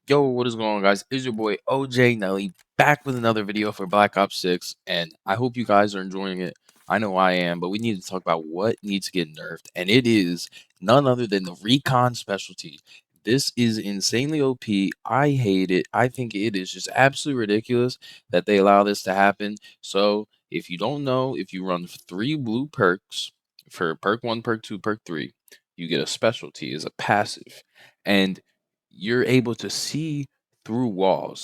Yo, what is going on, guys? It's your boy OJ Nelly back with another video for Black Ops 6, and I hope you guys are enjoying it. I know I am, but we need to talk about what needs to get nerfed, and it is none other than the Recon specialty. This is insanely OP. I hate it. I think it is just absolutely ridiculous that they allow this to happen. So, if you don't know, if you run 3 blue perks for perk 1, perk 2, perk 3, you get a specialty as a passive. And you're able to see through walls.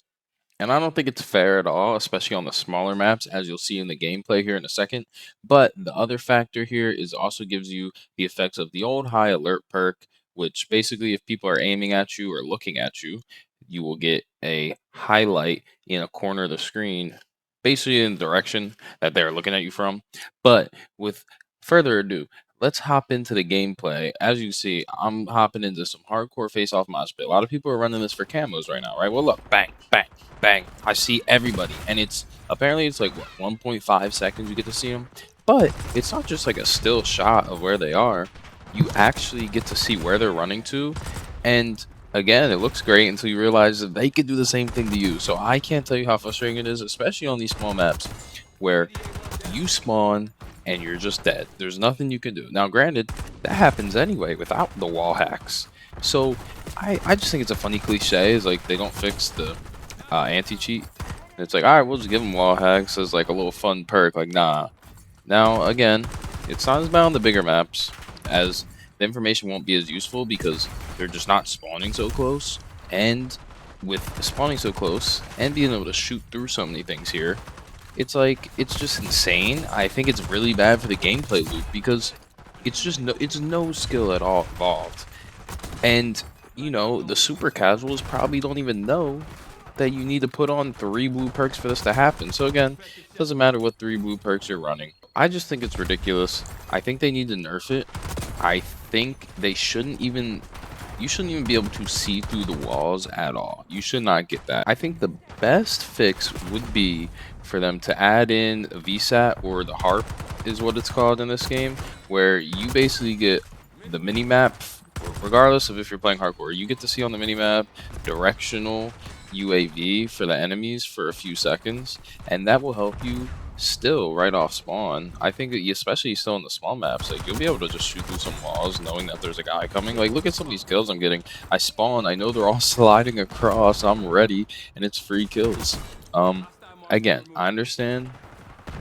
And I don't think it's fair at all, especially on the smaller maps, as you'll see in the gameplay here in a second. But the other factor here is also gives you the effects of the old high alert perk, which basically, if people are aiming at you or looking at you, you will get a highlight in a corner of the screen, basically in the direction that they're looking at you from. But with further ado, let's hop into the gameplay. As you see, I'm hopping into some hardcore face-off mosh pit. A lot of people are running this for camos right now, right? Well, look, bang, bang, bang. I see everybody, and it's apparently it's like what 1.5 seconds you get to see them. But it's not just like a still shot of where they are. You actually get to see where they're running to, and again, it looks great until you realize that they could do the same thing to you. So I can't tell you how frustrating it is, especially on these small maps where you spawn and you're just dead. There's nothing you can do. Now, granted, that happens anyway without the wall hacks. So I just think it's a funny cliche. Is like they don't fix the anti-cheat. It's like, all right, we'll just give them wall hacks as like a little fun perk. Like, nah. Now, again, it's not as bad on the bigger maps, as the information won't be as useful because they're just not spawning so close. And with spawning so close and being able to shoot through so many things here, it's like it's just insane. I think it's really bad for the gameplay loop because it's no skill at all involved. And you know, the super casuals probably don't even know that you need to put on 3 blue perks for this to happen. So again, it doesn't matter what 3 blue perks you're running. I just think it's ridiculous. I think they need to nerf it. I think they shouldn't even you shouldn't even be able to see through the walls at all. You should not get that. I think the best fix would be for them to add in a VSAT, or the harp is what it's called in this game, where you basically get the mini map regardless of if you're playing hardcore. You get to see on the mini map directional UAV for the enemies for a few seconds, and that will help you still right off spawn. I think that especially still in the small maps, like you'll be able to just shoot through some walls knowing that there's a guy coming. Like, look at some of these kills I'm getting. I spawn, I know they're all sliding across, I'm ready, and it's free kills. Again, I understand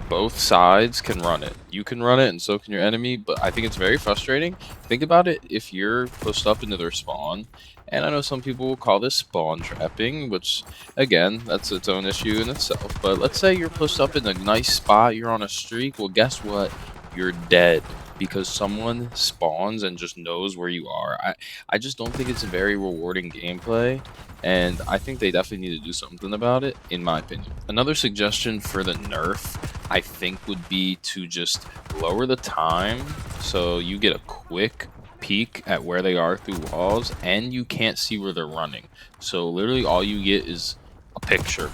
both sides can run it. You can run it and so can your enemy, but I think it's very frustrating. Think about it if you're pushed up into their spawn, and I know some people will call this spawn trapping, which again, that's its own issue in itself. But let's say you're pushed up in a nice spot, you're on a streak, well guess what? You're dead because someone spawns and just knows where you are. I just don't think it's a very rewarding gameplay, and I think they definitely need to do something about it, in my opinion. Another suggestion for the nerf, I think, would be to just lower the time so you get a quick peek at where they are through walls and you can't see where they're running. So literally all you get is a picture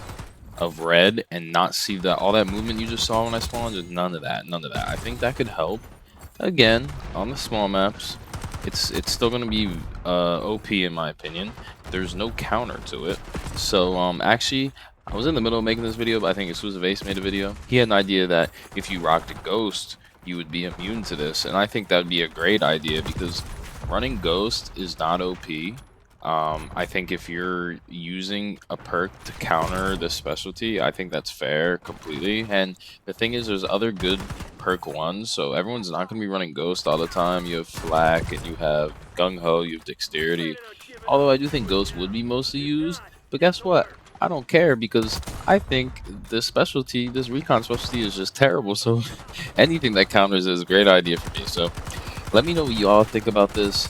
of red and not see that all that movement you just saw when I spawned. Just none of that. I think that could help. Again, on the small maps, it's still going to be OP in my opinion. There's no counter to it. So actually, I was in the middle of making this video, but I think Exclusive Ace made a video. He had an idea that if you rocked a ghost, you would be immune to this, and I think that would be a great idea because running ghost is not OP. I think if you're using a perk to counter the specialty, I think that's fair completely. And the thing is, there's other good perk ones, so everyone's not going to be running ghost all the time. You have flak and you have gung ho, you have dexterity. Although I do think ghost would be mostly used, but guess what? I don't care because I think this specialty, this recon specialty, is just terrible. So anything that counters is a great idea for me. So let me know what you all think about this.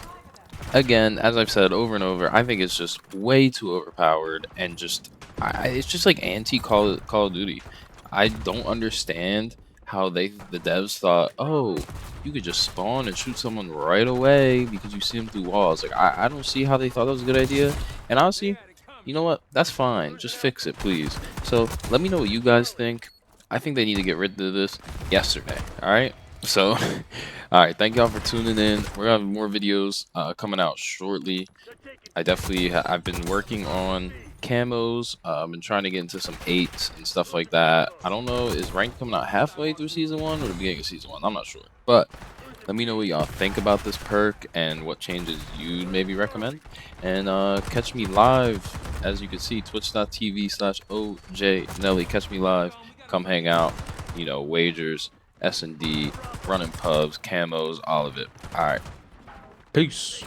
Again, as I've said over and over, I think it's just way too overpowered and just it's just like anti Call of Duty. I don't understand how the devs thought, oh, you could just spawn and shoot someone right away because you see them through walls. Like I don't see how they thought that was a good idea. And honestly, you know what? That's fine. Just fix it, please. So let me know what you guys think. I think they need to get rid of this yesterday. All right. So, all right, thank y'all for tuning in. We're gonna have more videos coming out shortly. I've been working on camos. I've been trying to get into some 8s and stuff like that. I don't know, is rank coming out halfway through season 1 or the beginning of season 1? I'm not sure. But let me know what y'all think about this perk and what changes you'd maybe recommend. And catch me live, as you can see, twitch.tv/OJNelly. Catch me live. Come hang out. You know, wagers, S&D, running pubs, camos, all of it. All right. Peace.